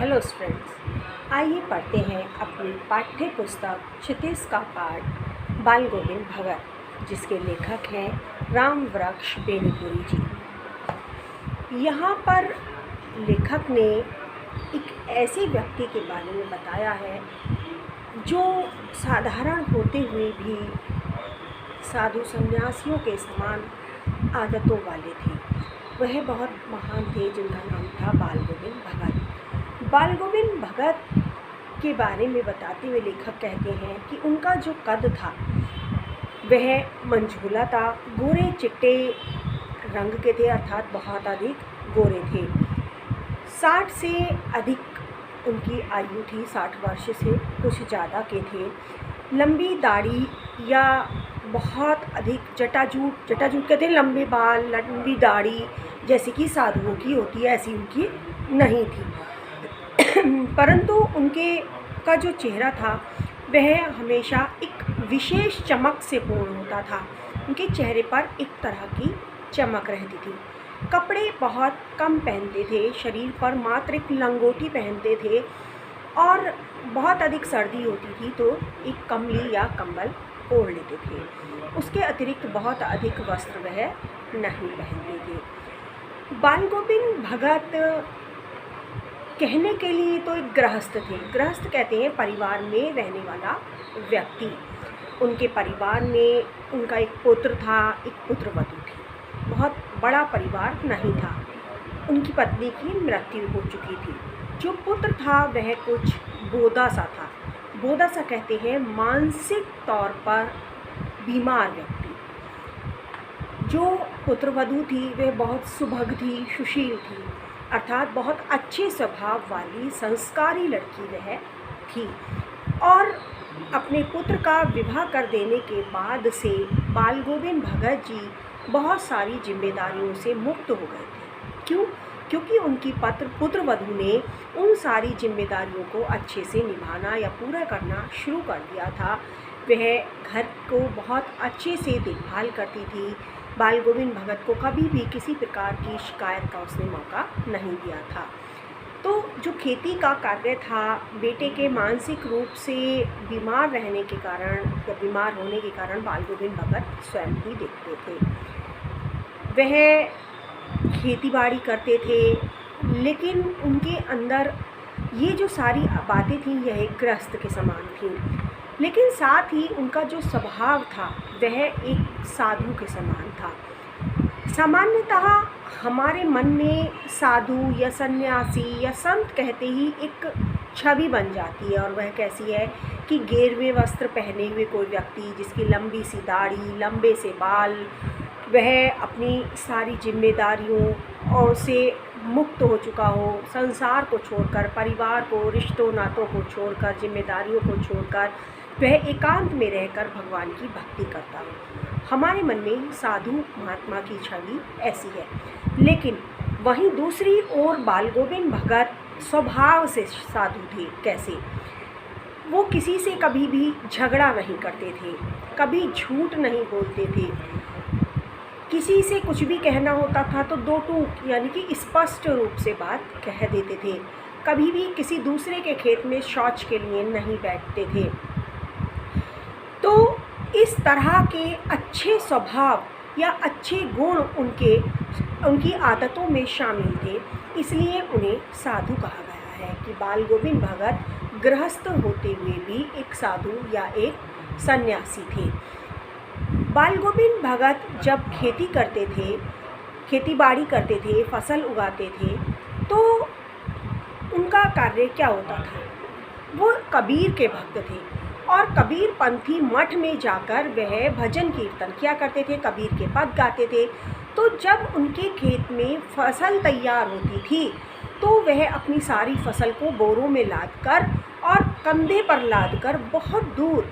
Hello students, आइए पढ़ते हैं अपनी पाठ्य पुस्तक क्षितिज का पाठ बाल गोविंद भगत, जिसके लेखक हैं राम वृक्ष बेनीपुरी जी। यहाँ पर लेखक ने एक ऐसे व्यक्ति के बारे में बताया है जो साधारण होते हुए भी साधु संन्यासियों के समान आदतों वाले थे। वह बहुत महान थे जिनका नाम था बाल गोविंद भगत। बाल गोविंद भगत के बारे में बताते हुए लेखक कहते हैं कि उनका जो कद था वह मंझूला था, गोरे चिट्टे रंग के थे, अर्थात बहुत अधिक गोरे थे। 60 से अधिक उनकी आयु थी, 60 वर्ष से कुछ ज़्यादा के थे। लंबी दाढ़ी या बहुत अधिक जटाजूट कहते हैं, लंबे बाल, लंबी दाढ़ी जैसे कि साधुओं की होती है, ऐसी उनकी नहीं थी। परंतु उनके का जो चेहरा था वह हमेशा एक विशेष चमक से पूर्ण होता था। उनके चेहरे पर एक तरह की चमक रहती थी। कपड़े बहुत कम पहनते थे, शरीर पर मात्र एक लंगोटी पहनते थे और बहुत अधिक सर्दी होती थी तो एक कम्बली या कंबल ओढ़ लेते थे। उसके अतिरिक्त बहुत अधिक वस्त्र वह नहीं पहनते थे। बाल गोविंद भगत कहने के लिए तो एक गृहस्थ थे। गृहस्थ कहते हैं परिवार में रहने वाला व्यक्ति। उनके परिवार में उनका एक पुत्र था, एक पुत्रवधू थी। बहुत बड़ा परिवार नहीं था। उनकी पत्नी की मृत्यु हो चुकी थी। जो पुत्र था वह कुछ बोधा सा था। बोधा सा कहते हैं मानसिक तौर पर बीमार व्यक्ति। जो पुत्रवधू थी वह बहुत सुभग थी, सुशील थी, अर्थात बहुत अच्छे स्वभाव वाली संस्कारी लड़की वह थी। और अपने पुत्र का विवाह कर देने के बाद से बाल गोविंद भगत जी बहुत सारी जिम्मेदारियों से मुक्त हो गए थे। क्यों? क्योंकि उनकी पुत्रवधू ने उन सारी जिम्मेदारियों को अच्छे से निभाना या पूरा करना शुरू कर दिया था। वह घर को बहुत अच्छे से देखभाल करती थी। बाल गोविंद भगत को कभी भी किसी प्रकार की शिकायत का उसने मौका नहीं दिया था। तो जो खेती का कार्य था, बेटे के मानसिक रूप से बीमार रहने के कारण या बीमार होने के कारण बाल गोविंद भगत स्वयं ही देखते थे। वह खेती बाड़ी करते थे, लेकिन उनके अंदर ये जो सारी बातें थीं यह एक गृहस्थ के समान थी। लेकिन साथ ही उनका जो स्वभाव था वह एक साधु के समान था। सामान्यतः हमारे मन में साधु या सन्यासी या संत कहते ही एक छवि बन जाती है, और वह कैसी है कि गेरुए वस्त्र पहने हुए कोई व्यक्ति जिसकी लंबी सी दाढ़ी, लंबे से बाल, वह अपनी सारी जिम्मेदारियों और से मुक्त हो चुका हो, संसार को छोड़कर, परिवार को, रिश्तों नातों को छोड़कर, जिम्मेदारियों को छोड़कर वह एकांत में रहकर भगवान की भक्ति करता हो। हमारे मन में साधु महात्मा की छवि ऐसी है। लेकिन वहीं दूसरी ओर बाल गोविंद भगत स्वभाव से साधु थे। कैसे? वो किसी से कभी भी झगड़ा नहीं करते थे, कभी झूठ नहीं बोलते थे। किसी से कुछ भी कहना होता था तो दो टूक यानी कि स्पष्ट रूप से बात कह देते थे। कभी भी किसी दूसरे के खेत में शौच के लिए नहीं बैठते थे। तो इस तरह के अच्छे स्वभाव या अच्छे गुण उनकी आदतों में शामिल थे, इसलिए उन्हें साधु कहा गया है कि बाल गोविंद भगत गृहस्थ होते हुए भी एक साधु या एक सन्यासी थे। बाल गोविंद भगत जब खेती करते थे, खेती बाड़ी करते थे, फसल उगाते थे, तो उनका कार्य क्या होता था? वो कबीर के भक्त थे और कबीर पंथी मठ में जाकर वह भजन कीर्तन किया करते थे, कबीर के पद गाते थे। तो जब उनके खेत में फसल तैयार होती थी तो वह अपनी सारी फसल को बोरों में लादकर और कंधे पर लादकर बहुत दूर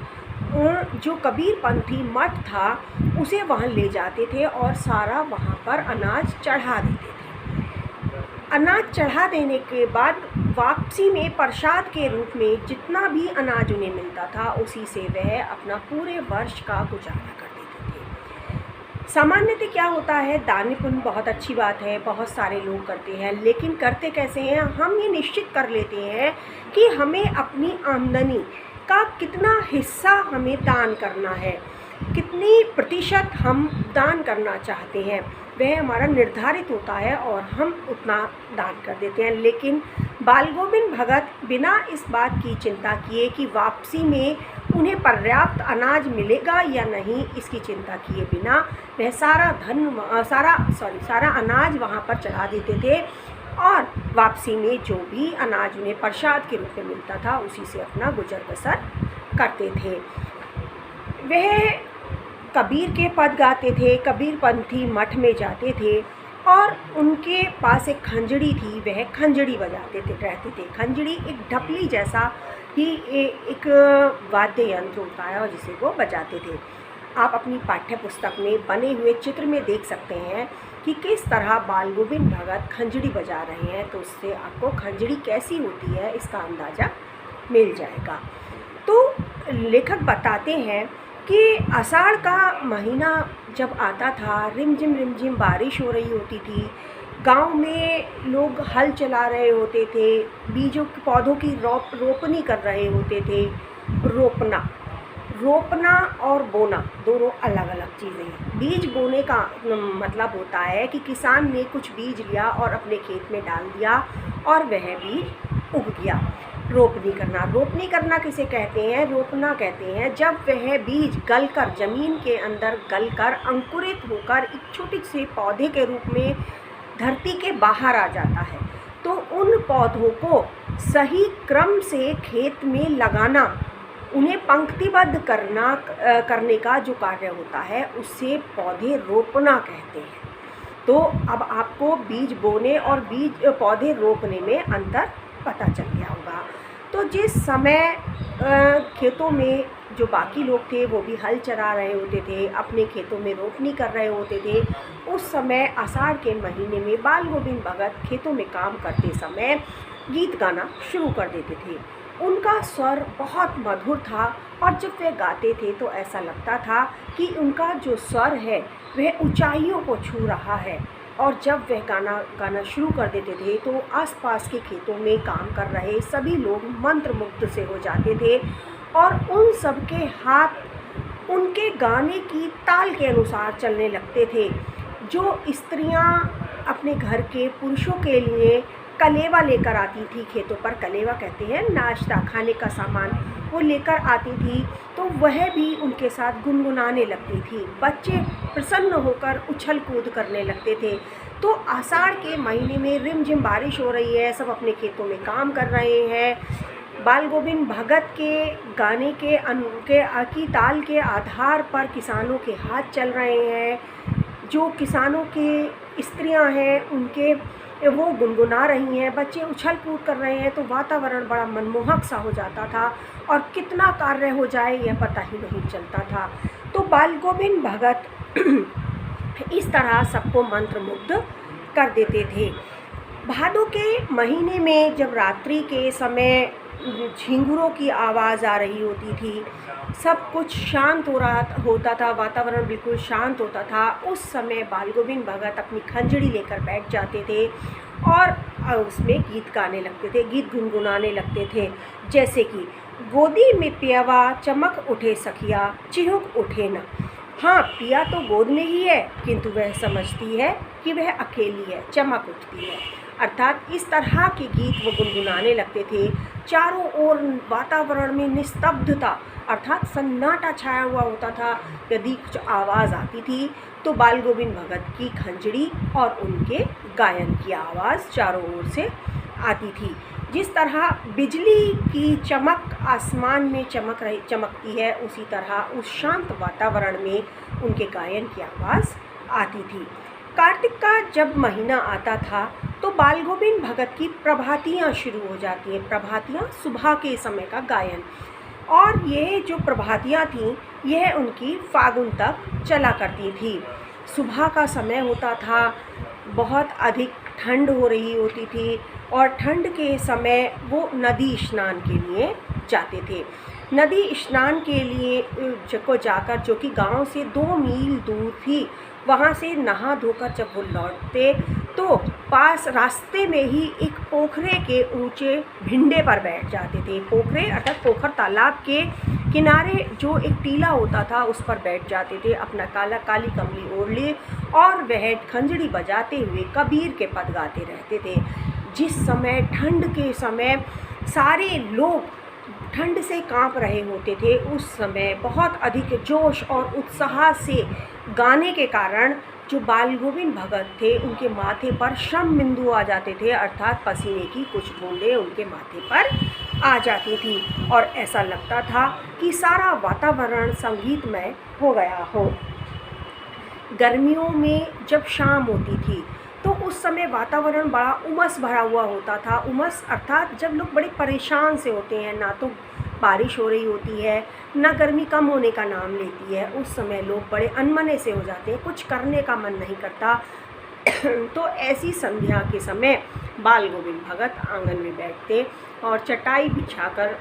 जो कबीर पंथी मठ था उसे वहाँ ले जाते थे और सारा वहाँ पर अनाज चढ़ा देते थे। अनाज चढ़ा देने के बाद वापसी में प्रसाद के रूप में जितना भी अनाज उन्हें मिलता था उसी से वह अपना पूरे वर्ष का गुजारा कर देते थे। सामान्यतः क्या होता है, दान पुण्य बहुत अच्छी बात है, बहुत सारे लोग करते हैं, लेकिन करते कैसे हैं? हम ये निश्चित कर लेते हैं कि हमें अपनी आमदनी का कितना हिस्सा हमें दान करना है, कितनी प्रतिशत हम दान करना चाहते हैं, वह हमारा निर्धारित होता है और हम उतना दान कर देते हैं। लेकिन बाल गोविंद भगत बिना इस बात की चिंता किए कि वापसी में उन्हें पर्याप्त अनाज मिलेगा या नहीं, इसकी चिंता किए बिना वह सारा अनाज वहाँ पर चढ़ा देते थे और वापसी में जो भी अनाज उन्हें प्रसाद के रूप में मिलता था उसी से अपना गुजर बसर करते थे। वह कबीर के पद गाते थे, कबीरपंथी मठ में जाते थे और उनके पास एक खंजड़ी थी, वह खंजड़ी बजाते रहते थे। खंजड़ी एक ढपली जैसा ही एक वाद्य यंत्र होता है और जिसे वो बजाते थे। आप अपनी पाठ्य पुस्तक में बने हुए चित्र में देख सकते हैं कि किस तरह बाल गोविंद भगत खंजड़ी बजा रहे हैं, तो उससे आपको खंजड़ी कैसी होती है इसका अंदाज़ा मिल जाएगा। तो लेखक बताते हैं कि आषाढ़ का महीना जब आता था, रिमझिम बारिश हो रही होती थी, गांव में लोग हल चला रहे होते थे, बीजों पौधों की रोपनी कर रहे होते थे। रोपना और बोना दोनों अलग अलग चीज़ें हैं। बीज बोने का मतलब होता है कि किसान ने कुछ बीज लिया और अपने खेत में डाल दिया और वह बीज उग गया। रोपनी करना किसे कहते हैं? रोपना कहते हैं जब वह बीज गलकर ज़मीन के अंदर गलकर अंकुरित होकर एक छोटे से पौधे के रूप में धरती के बाहर आ जाता है, तो उन पौधों को सही क्रम से खेत में लगाना, उन्हें पंक्तिबद्ध करने का जो कार्य होता है उससे पौधे रोपना कहते हैं। तो अब आपको बीज बोने और पौधे रोपने में अंतर पता चल गया होगा। तो जिस समय खेतों में जो बाकी लोग थे वो भी हल चला रहे होते थे, अपने खेतों में रोपनी कर रहे होते थे, उस समय आषाढ़ के महीने में बाल गोविंद भगत खेतों में काम करते समय गीत गाना शुरू कर देते थे। उनका स्वर बहुत मधुर था और जब वे गाते थे तो ऐसा लगता था कि उनका जो स्वर है वह ऊंचाइयों को छू रहा है। और जब वह गाना शुरू कर देते थे तो आसपास के खेतों में काम कर रहे सभी लोग मंत्रमुग्ध से हो जाते थे और उन सब के हाथ उनके गाने की ताल के अनुसार चलने लगते थे। जो स्त्रियां अपने घर के पुरुषों के लिए कलेवा लेकर आती थी, खेतों पर कलेवा कहते हैं नाश्ता खाने का सामान, वो लेकर आती थी, तो वह भी उनके साथ गुनगुनाने लगती थी। बच्चे प्रसन्न होकर उछल कूद करने लगते थे। तो आषाढ़ के महीने में रिमझिम बारिश हो रही है, सब अपने खेतों में काम कर रहे हैं। बाल गोविंद भगत के गाने की ताल के आधार पर किसानों के हाथ चल रहे हैं। जो किसानों के स्त्रियां हैं उनके वो गुनगुना रही हैं, बच्चे उछल कूद कर रहे हैं, तो वातावरण बड़ा मनमोहक सा हो जाता था और कितना कार्य हो जाए यह पता ही नहीं चलता था। तो बाल गोविंद भगत इस तरह सबको मंत्रमुग्ध कर देते थे। भादों के महीने में जब रात्रि के समय झींगुरों की आवाज़ आ रही होती थी, सब कुछ शांत होता था, वातावरण बिल्कुल शांत होता था, उस समय बाल गोविंद भगत अपनी खंजड़ी लेकर बैठ जाते थे और उसमें गीत गाने लगते थे, गीत गुनगुनाने लगते थे। जैसे कि गोदी में पियावा चमक उठे सखिया चिहुक उठे ना। हाँ, पिया तो गोद में ही है किंतु वह समझती है कि वह अकेली है, चमक उठती है। अर्थात इस तरह के गीत वो गुनगुनाने लगते थे। चारों ओर वातावरण में निस्तब्धता अर्थात सन्नाटा छाया हुआ होता था। यदि कुछ आवाज़ आती थी तो बाल गोविंद भगत की खंजड़ी और उनके गायन की आवाज़ चारों ओर से आती थी। जिस तरह बिजली की चमक आसमान में चमकती है, उसी तरह उस शांत वातावरण में उनके गायन की आवाज़ आती थी। कार्तिक का जब महीना आता था तो बाल गोविंद भगत की प्रभातियाँ शुरू हो जाती हैं। प्रभातियाँ सुबह के समय का गायन, और ये जो प्रभातियाँ थीं यह उनकी फागुन तक चला करती थी। सुबह का समय होता था, बहुत अधिक ठंड हो रही होती थी और ठंड के समय वो नदी स्नान के लिए जाते थे। नदी स्नान के लिए जाकर, जो कि गांव से 2 मील दूर थी, वहाँ से नहा धोकर जब वो लौटते तो पास रास्ते में ही एक पोखरे के ऊंचे भिंडे पर बैठ जाते थे। पोखरे अर्थात पोखर तालाब के किनारे जो एक टीला होता था उस पर बैठ जाते थे, अपना काली कमली ओढ़ लिए और वह खंजड़ी बजाते हुए कबीर के पद गाते रहते थे। जिस समय ठंड के समय सारे लोग ठंड से कांप रहे होते थे, उस समय बहुत अधिक जोश और उत्साह से गाने के कारण जो बाल गोविंद भगत थे उनके माथे पर श्रम बिंदु आ जाते थे, अर्थात पसीने की कुछ बूंदें उनके माथे पर आ जाती थी और ऐसा लगता था कि सारा वातावरण संगीतमय हो गया हो। गर्मियों में जब शाम होती थी तो उस समय वातावरण बड़ा उमस भरा हुआ होता था। उमस अर्थात जब लोग बड़े परेशान से होते हैं, ना तो बारिश हो रही होती है ना गर्मी कम होने का नाम लेती है, उस समय लोग बड़े अनमने से हो जाते हैं, कुछ करने का मन नहीं करता। तो ऐसी संध्या के समय बाल गोविंद भगत आंगन में बैठते और चटाई बिछाकर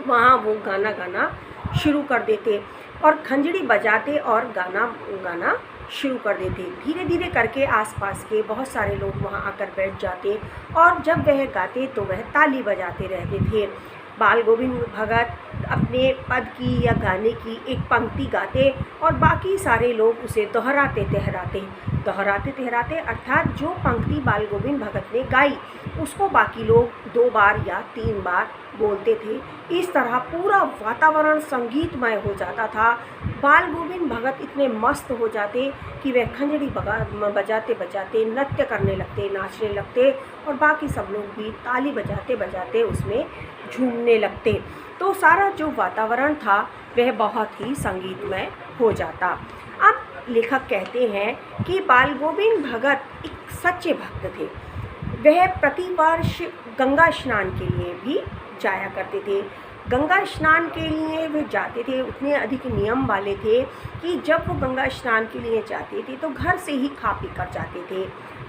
वहाँ वो गाना गाना शुरू कर देते और खंजड़ी बजाते और गाना शुरू कर देते। धीरे धीरे करके आसपास के बहुत सारे लोग वहाँ आकर बैठ जाते और जब वह गाते तो वह ताली बजाते रहते थे। बाल गोविंद भगत अपने पद की या गाने की एक पंक्ति गाते और बाकी सारे लोग उसे दोहराते ठहराते अर्थात जो पंक्ति बाल गोविंद भगत ने गाई उसको बाकी लोग 2 बार या 3 बार बोलते थे। इस तरह पूरा वातावरण संगीतमय हो जाता था। बाल गोविंद भगत इतने मस्त हो जाते कि वह खंजड़ी बजाते बजाते नृत्य करने लगते, नाचने लगते और बाकी सब लोग भी ताली बजाते बजाते उसमें झूमने लगते। तो सारा जो वातावरण था वह बहुत ही संगीतमय हो जाता। अब लेखक कहते हैं कि बाल गोविंद भगत एक सच्चे भक्त थे। वह प्रतिवर्ष गंगा स्नान के लिए भी जाया करते थे। गंगा स्नान के लिए वे जाते थे, उतने अधिक नियम वाले थे कि जब वो गंगा स्नान के लिए जाते थे तो घर से ही खा पी कर जाते थे,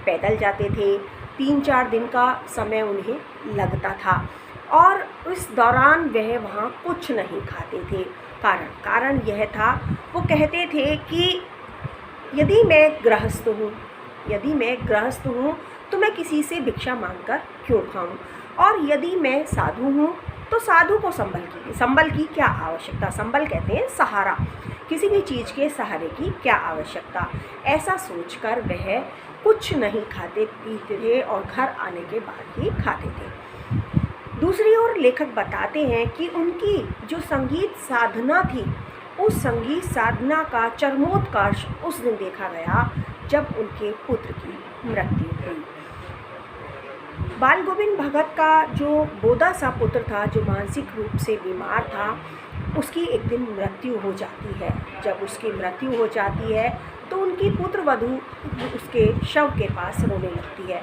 पैदल जाते थे। 3-4 दिन का समय उन्हें लगता था और इस दौरान वह वहाँ कुछ नहीं खाते थे। कारण यह था, वो कहते थे कि यदि मैं गृहस्थ हूँ तो मैं किसी से भिक्षा मांगकर क्यों खाऊं, और यदि मैं साधु हूँ तो साधु को संबल की क्या आवश्यकता। संबल कहते हैं सहारा, किसी भी चीज़ के सहारे की क्या आवश्यकता। ऐसा सोचकर वह कुछ नहीं खाते पीते थे और घर आने के बाद ही खाते थे। दूसरी ओर लेखक बताते हैं कि उनकी जो संगीत साधना थी, उस संगीत साधना का चरमोत्कर्ष उस दिन देखा गया जब उनके पुत्र की मृत्यु हुई। बाल गोविंद भगत का जो बोदा सा पुत्र था, जो मानसिक रूप से बीमार था, उसकी एक दिन मृत्यु हो जाती है। जब उसकी मृत्यु हो जाती है तो उनकी पुत्र वधू उसके शव के पास रोने लगती है।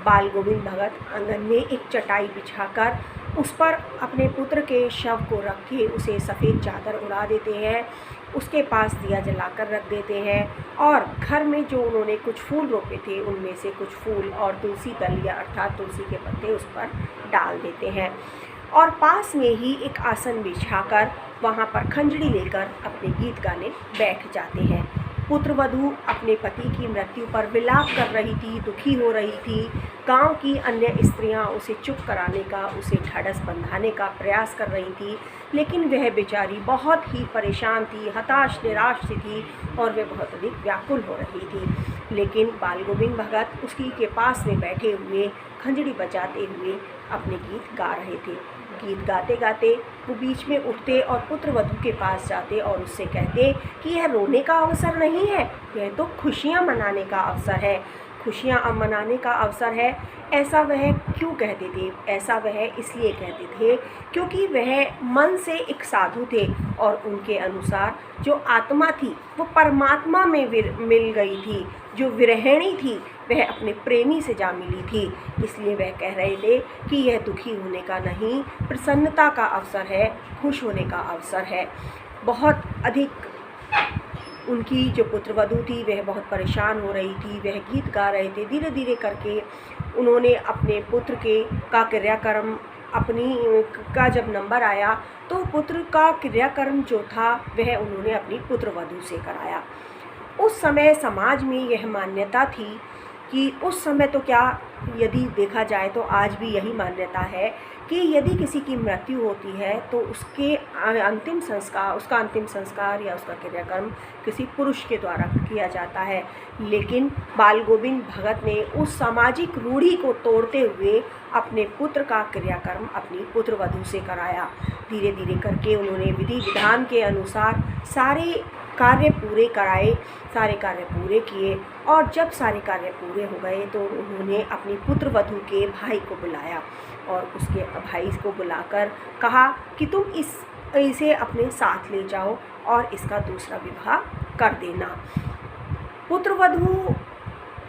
बाल गोविंद भगत आंगन में एक चटाई बिछाकर उस पर अपने पुत्र के शव को रख के उसे सफ़ेद चादर उड़ा देते हैं, उसके पास दिया जलाकर रख देते हैं और घर में जो उन्होंने कुछ फूल रोपे थे उनमें से कुछ फूल और तुलसी दलिया अर्थात तुलसी के पत्ते उस पर डाल देते हैं और पास में ही एक आसन बिछाकर वहाँ पर खंजड़ी लेकर अपने गीत गाने बैठ जाते हैं। पुत्रवधू अपने पति की मृत्यु पर विलाप कर रही थी, दुखी हो रही थी। गांव की अन्य स्त्रियां उसे चुप कराने का, उसे ढाढ़स बंधाने का प्रयास कर रही थी, लेकिन वह बेचारी बहुत ही परेशान थी, हताश निराश सी थी और वह बहुत अधिक व्याकुल हो रही थी। लेकिन बाल गोविंद भगत उसकी के पास में बैठे हुए खंजड़ी बजाते हुए अपने गीत गा रहे थे। गीत गाते गाते वो बीच में उठते और पुत्रवधू के पास जाते और उससे कहते कि यह रोने का अवसर नहीं है, यह तो खुशियाँ मनाने का अवसर है, खुशियाँ मनाने का अवसर है। ऐसा वह क्यों कहते थे? ऐसा वह इसलिए कहते थे क्योंकि वह मन से एक साधु थे और उनके अनुसार जो आत्मा थी वो परमात्मा में मिल गई थी, जो विरहिणी थी वह अपने प्रेमी से जा मिली थी। इसलिए वह कह रहे थे कि यह दुखी होने का नहीं, प्रसन्नता का अवसर है, खुश होने का अवसर है। बहुत अधिक उनकी जो पुत्रवधू थी वह बहुत परेशान हो रही थी, वह गीत गा रहे थे। धीरे धीरे करके उन्होंने अपने पुत्र का क्रियाक्रम का जब नंबर आया तो पुत्र का क्रियाक्रम जो था वह उन्होंने अपनी पुत्रवधू से कराया। उस समय समाज में यह मान्यता थी कि उस समय तो क्या, यदि देखा जाए तो आज भी यही मान्यता है कि यदि किसी की मृत्यु होती है तो उसका अंतिम संस्कार या उसका क्रियाकर्म किसी पुरुष के द्वारा किया जाता है। लेकिन बाल गोविंद भगत ने उस सामाजिक रूढ़ी को तोड़ते हुए अपने पुत्र का क्रियाकर्म अपनी पुत्र वधू से कराया। धीरे धीरे करके उन्होंने विधि विधान के अनुसार सारे कार्य पूरे कराए, सारे कार्य पूरे किए, और जब सारे कार्य पूरे हो गए तो उन्होंने अपनी पुत्र वधू के भाई को बुलाया और उसके भाई को बुलाकर कहा कि तुम इसे अपने साथ ले जाओ और इसका दूसरा विवाह कर देना। पुत्र वधू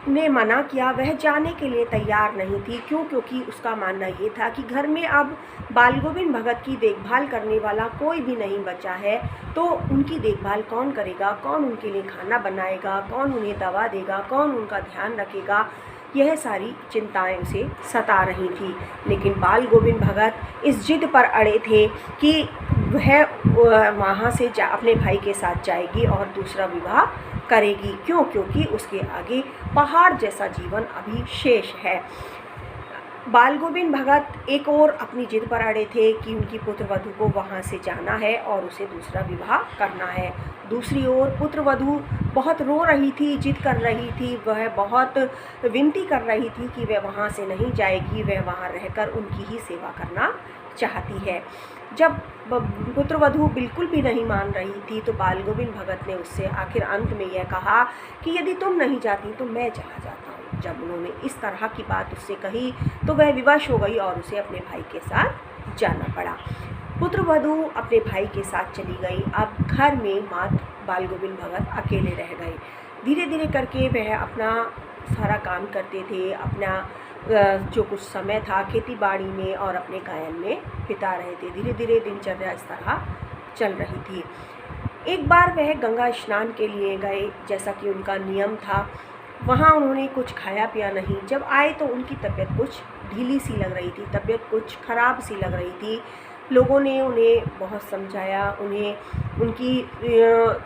ने मना किया, वह जाने के लिए तैयार नहीं थी। क्योंकि उसका मानना ये था कि घर में अब बाल गोविंद भगत की देखभाल करने वाला कोई भी नहीं बचा है, तो उनकी देखभाल कौन करेगा, कौन उनके लिए खाना बनाएगा, कौन उन्हें दवा देगा, कौन उनका ध्यान रखेगा। यह सारी चिंताएं उसे सता रही थी। लेकिन बाल गोविंद भगत इस जिद पर अड़े थे कि वह वहाँ से अपने भाई के साथ जाएगी और दूसरा विवाह करेगी। क्योंकि उसके आगे पहाड़ जैसा जीवन अभी शेष है। बाल गोविंद भगत एक और अपनी जिद पर अड़े थे कि उनकी पुत्र वधू को वहाँ से जाना है और उसे दूसरा विवाह करना है। दूसरी ओर पुत्र वधू बहुत रो रही थी, जिद कर रही थी, वह बहुत विनती कर रही थी कि वह वहाँ से नहीं जाएगी, वह वहाँ रहकर उनकी ही सेवा करना चाहती है। जब पुत्र वधू बिल्कुल भी नहीं मान रही थी तो बाल गोविंद भगत ने उससे आखिर अंत में यह कहा कि यदि तुम नहीं जाती तो मैं चला जाता हूँ। जब उन्होंने इस तरह की बात उससे कही तो वह विवश हो गई और उसे अपने भाई के साथ जाना पड़ा। पुत्र वधू अपने भाई के साथ चली गई। अब घर में मात्र बाल गोविंद भगत अकेले रह गए। धीरे धीरे करके वह अपना सारा काम करते थे, अपना जो कुछ समय था खेती बाड़ी में और अपने गायन में बिता रहे थे। धीरे धीरे दिनचर्या इस तरह चल रही थी। एक बार वह गंगा स्नान के लिए गए, जैसा कि उनका नियम था। वहाँ उन्होंने कुछ खाया पिया नहीं। जब आए तो उनकी तबीयत कुछ ढीली सी लग रही थी, तबीयत कुछ ख़राब सी लग रही थी। लोगों ने उन्हें बहुत समझाया, उन्हें उनकी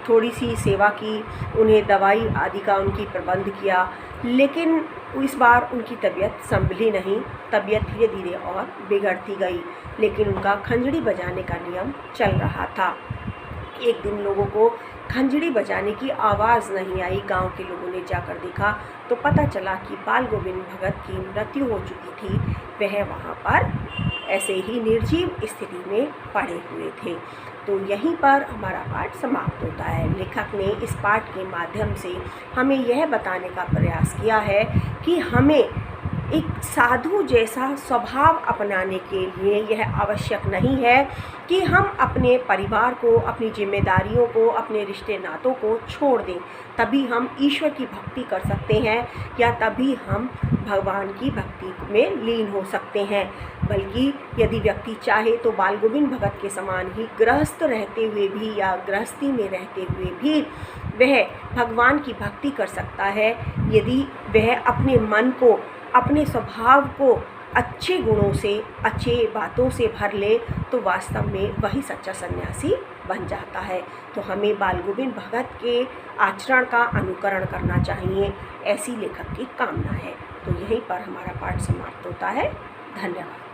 थोड़ी सी सेवा की, उन्हें दवाई आदि का उनकी प्रबंध किया, लेकिन इस बार उनकी तबीयत संभली नहीं। तबीयत धीरे धीरे और बिगड़ती गई। लेकिन उनका खंजड़ी बजाने का नियम चल रहा था। एक दिन लोगों को खंजड़ी बजाने की आवाज़ नहीं आई। गांव के लोगों ने जाकर देखा तो पता चला कि बाल गोविंद भगत की मृत्यु हो चुकी थी। वह वहाँ पर ऐसे ही निर्जीव स्थिति में पड़े हुए थे। तो यहीं पर हमारा पाठ समाप्त होता है। लेखक ने इस पाठ के माध्यम से हमें यह बताने का प्रयास किया है कि हमें एक साधु जैसा स्वभाव अपनाने के लिए यह आवश्यक नहीं है कि हम अपने परिवार को, अपनी जिम्मेदारियों को, अपने रिश्ते नातों को छोड़ दें। तभी हम ईश्वर की भक्ति कर सकते हैं या तभी हम भगवान की भक्ति में लीन हो सकते हैं। बल्कि यदि व्यक्ति चाहे तो बाल गोविंद भगत के समान ही गृहस्थ रहते हुए भी या गृहस्थी में रहते हुए भी वह भगवान की भक्ति कर सकता है, यदि वह अपने मन को, अपने स्वभाव को अच्छे गुणों से, अच्छे बातों से भर ले तो वास्तव में वही सच्चा सन्यासी बन जाता है। तो हमें बाल गोविंद भगत के आचरण का अनुकरण करना चाहिए, ऐसी लेखक की कामना है। तो यहीं पर हमारा पाठ समाप्त होता है। धन्यवाद।